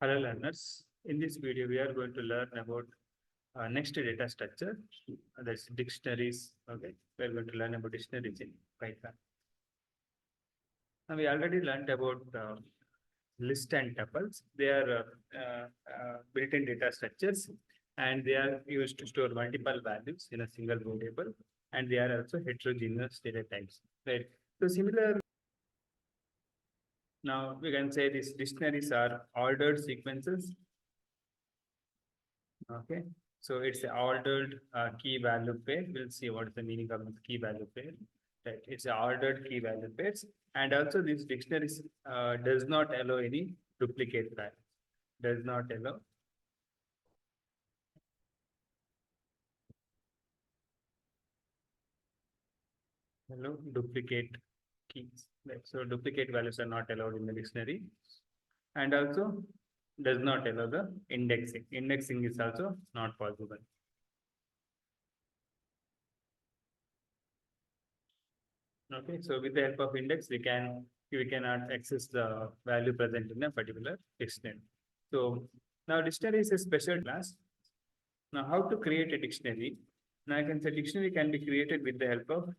Hello learners, in this video we are going to learn about next data structure, that's dictionaries. Okay, we are going to learn about dictionaries in Python. Now we already learned about list and tuples. They are built-in data structures and they are used to store multiple values in a single variable, and they are also heterogeneous data types. Right. So similar. Now we can say these dictionaries are ordered sequences. Okay, so it's an ordered key value pair. We'll see what is the meaning of this key value pair. Right, it's an ordered key value pairs, and also this dictionaries does not allow any duplicate values. Does not allow. Hello, duplicate keys. Right. So duplicate values are not allowed in the dictionary, and also does not allow the indexing. Indexing is also not possible. Okay, so with the help of index, we cannot access the value present in a particular dictionary. So now dictionary is a special class. Now how to create a dictionary? Now I can say dictionary can be created with the help of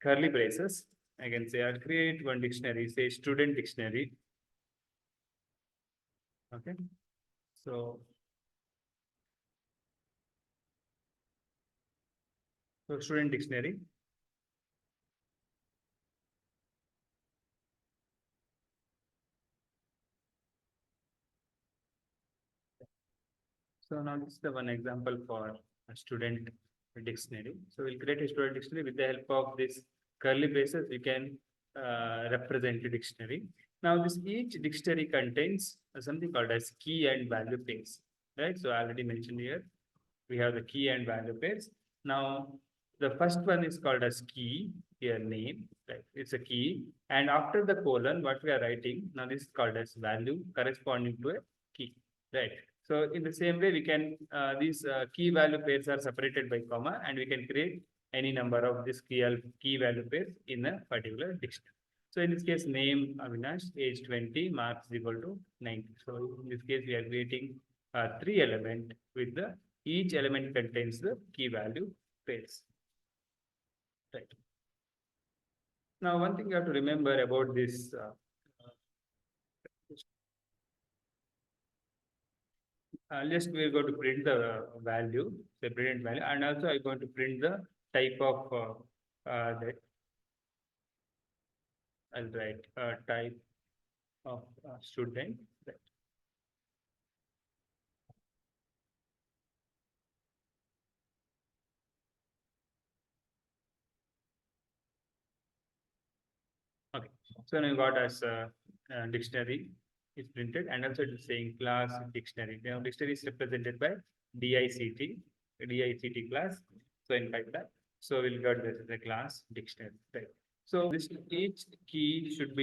curly braces. I can say I'll create one dictionary, say student dictionary. Okay, so student dictionary. So now this is the one example for a student dictionary. So we'll create a student dictionary with the help of this curly braces. We can represent a dictionary. Now this each dictionary contains something called as key and value pairs, right? So I already mentioned here, we have the key and value pairs. Now the first one is called as key, here name, right? It's a key. And after the colon, what we are writing, now this is called as value corresponding to a key, right? So in the same way, we can, these key value pairs are separated by comma, and we can create any number of this key value pairs in a particular dictionary. So in this case, name Avinash, age 20, marks is equal to 90. So in this case, we are creating 3 element with the each element contains the key value pairs. Right. Now, one thing you have to remember about this just we're going to print the value, the print value, and also I'm going to print the type of that I'll write type of student. Right. Okay, so now you got as a dictionary is printed, and also it is saying class dictionary. Now dictionary is represented by DICT class. So in fact that, so we'll get this as a class dictionary. Right. So this each key should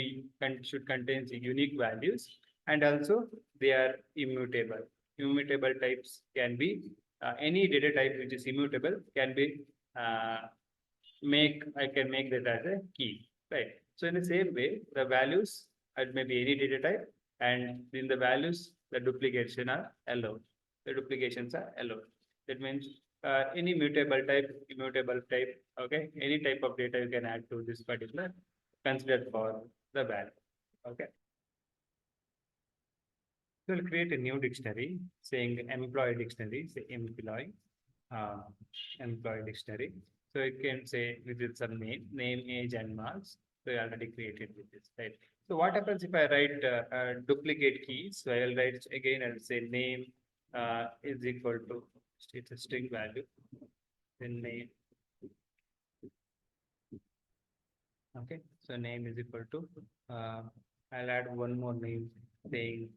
contain unique values, and also they are immutable. Immutable types can be any data type which is immutable can be I can make that as a key, right? So in the same way, the values it may be any data type, and in the values the duplication are allowed. The duplications are allowed. That means any mutable type, immutable type, okay, any type of data you can add to this particular considered for the value. Okay. So we'll create a new dictionary saying employee dictionary, say employee dictionary. So you can say with some name, age, and marks. So I already created with this, right? So what happens if I write duplicate keys? So I'll write again. I'll say name is equal to it's a string value. Then name. Okay. So name is equal to. I'll add one more name saying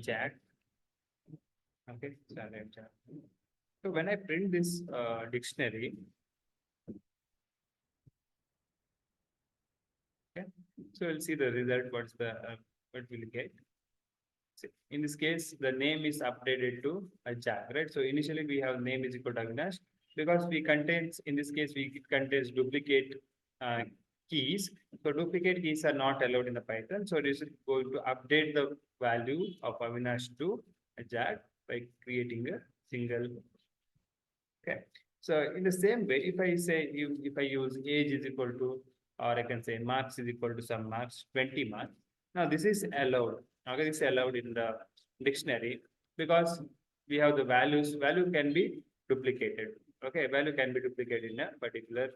Jack. Okay. So I'll add Jack. So when I print this dictionary. Okay, so we'll see the result. What's the what we'll get? So in this case, the name is updated to a Jack, right? So initially we have name is equal to Avinash because we contains in this case it contains duplicate keys. So duplicate keys are not allowed in the Python. So this is going to update the value of Avinash to Jack by creating a single. Okay. So in the same way, if I say if I use age is equal to, or I can say marks is equal to some marks, 20 marks. Now this is allowed. Okay, this is allowed in the dictionary because we have the values. Value can be duplicated. Okay, value can be duplicated in a particular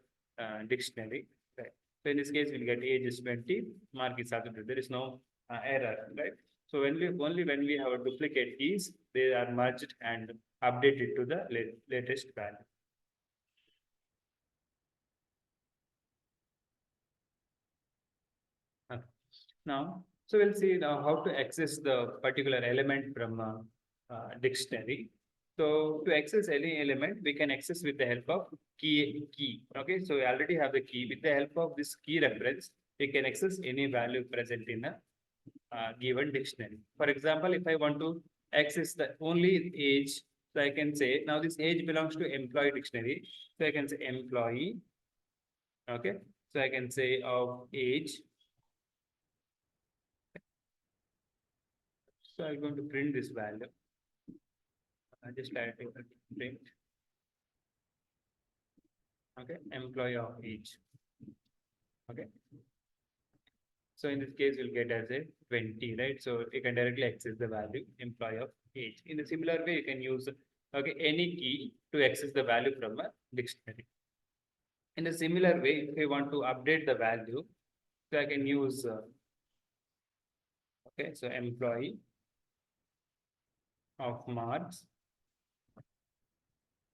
dictionary. Right. So in this case, we'll get age is 20, mark is also 20. There is no error, right? So only when we have a duplicate keys, they are merged and updated to the latest value. Okay. Now, so we'll see now how to access the particular element from dictionary. So to access any element, we can access with the help of key. Okay, so we already have the key. With the help of this key reference, we can access any value present in a given dictionary. For example, if I want to access the only age, so I can say now this age belongs to employee dictionary. So I can say employee. Okay, so I can say of age. So I'm going to print this value. I just typing print. Okay, employee of age. Okay. So in this case, we'll get as a 20, right? So you can directly access the value employee of age. In a similar way, you can use any key to access the value from a dictionary. In a similar way, if I want to update the value, so I can use okay, so employee of marks.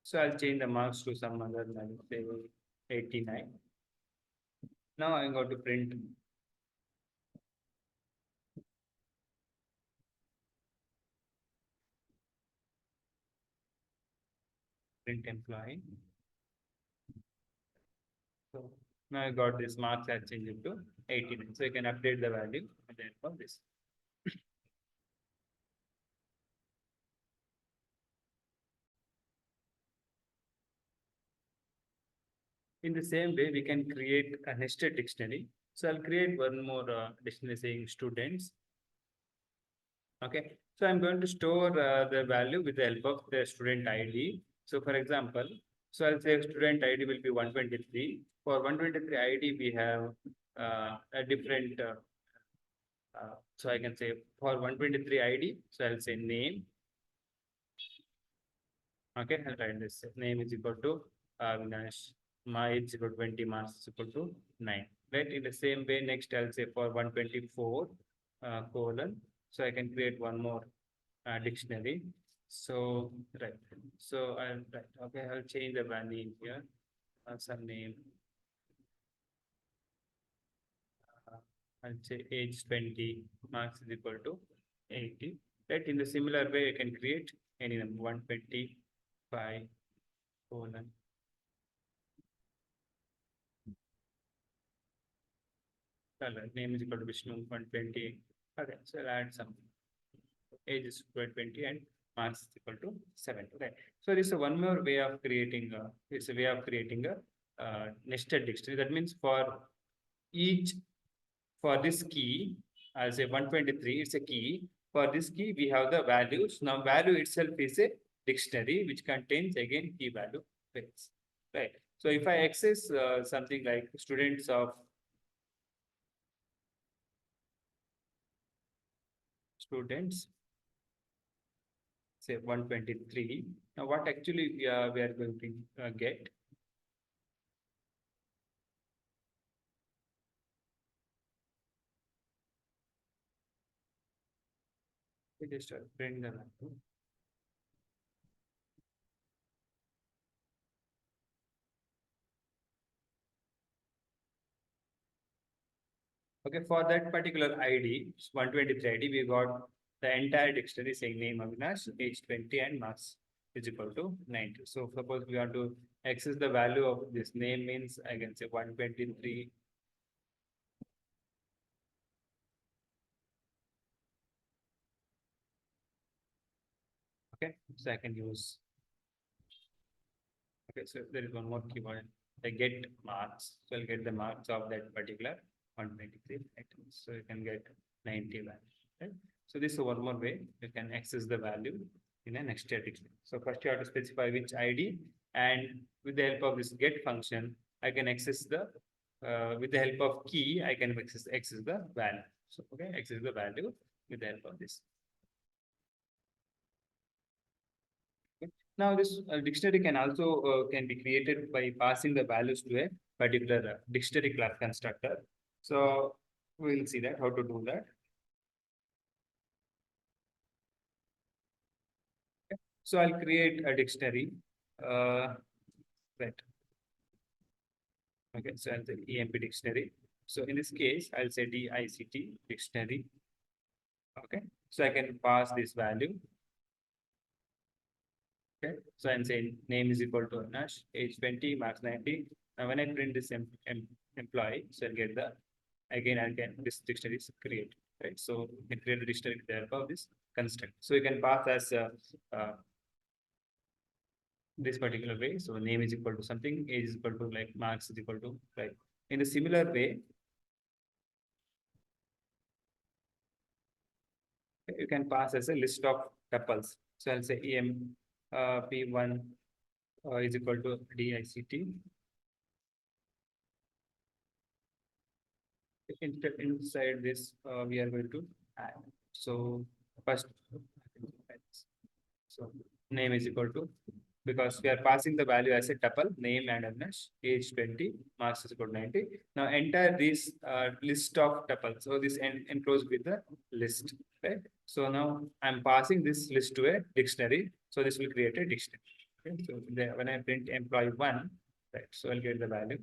So I'll change the marks to some other value, say 89. Now I'm going to print employee. So now I got this marks are changed to 89. So you can update the value and then for this. In the same way, we can create a nested dictionary. So I'll create one more dictionary saying students. Okay. So I'm going to store the value with the help of the student ID. So for example, so I'll say student ID will be 123. For 123 ID, we have a different, so I can say for 123 ID, so I'll say name. Okay, I'll write this. Name is equal to Avinash. My age is equal to 20, marks is equal to 9. Right. In the same way, next I'll say for 124 colon. So I can create one more dictionary. So right. So I'll right. Okay, I'll change the value here. Some name. I'll say age 20, marks is equal to 80. Right. In the similar way, I can create any number 125 colon. Name is equal to Vishnu 120. Okay, so I'll add some age is 20 and marks is equal to 7. Okay, so this is one more way of creating it's a way of creating a nested dictionary. That means for each for this key, I'll say 123, it's a key. For this key, we have the values. Now value itself is a dictionary which contains again key value pairs. Right. So if I access something like students of students, say 123. Now what actually we are going to get? We just print the value. Okay, for that particular ID, 123 ID, we got the entire dictionary saying name Avinash, age 20 and marks is equal to 90. So suppose we want to access the value of this name means I can say 123. Okay, so I can use. Okay, so there is one more keyword. I get marks. So I'll get the marks of that particular 123 items. So you can get 90 values. Right? So this is one more way you can access the value in a next dictionary. So first you have to specify which ID, and with the help of this get function, I can access the with the help of key, I can access the value. So okay, access the value with the help of this. Okay. Now this dictionary can also can be created by passing the values to a particular dictionary class constructor. So we will see that how to do that. So I'll create a dictionary. Right. Okay, so I'll say EMP dictionary. So in this case, I'll say DICT dictionary. Okay, so I can pass this value. Okay, so I'm saying name is equal to Nash, age 20, marks 90. Now when I print this employee, so I'll get the again I'll get this dictionary is created. Right, so you can create a dictionary with the help of this construct. So you can pass as this particular way. So name is equal to something, age is equal to like marks is equal to right. In a similar way, you can pass as a list of tuples. So I'll say EM P1 is equal to DICT. Inside this, we are going to add. So first, so name is equal to, because we are passing the value as a tuple, name and Avinash, age 20, marks is equal to 90. Now enter this list of tuples. So this enclosed with the list, right? So now I'm passing this list to a dictionary. So this will create a dictionary. Okay, so when I print employee 1, right? So I'll get the value.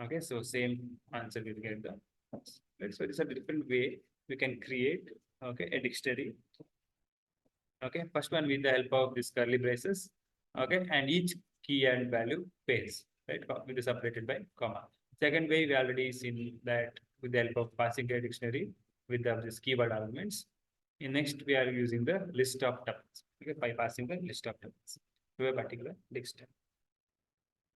Okay, so same answer will get the right. So this is a different way we can create a dictionary. Okay, first one with the help of this curly braces. Okay, and each key and value pairs, right? With the separated by comma. Second way we already seen that with the help of passing a dictionary with this keyword arguments. In next we are using the list of tuples. Okay, by passing the list of tuples to a particular dictionary.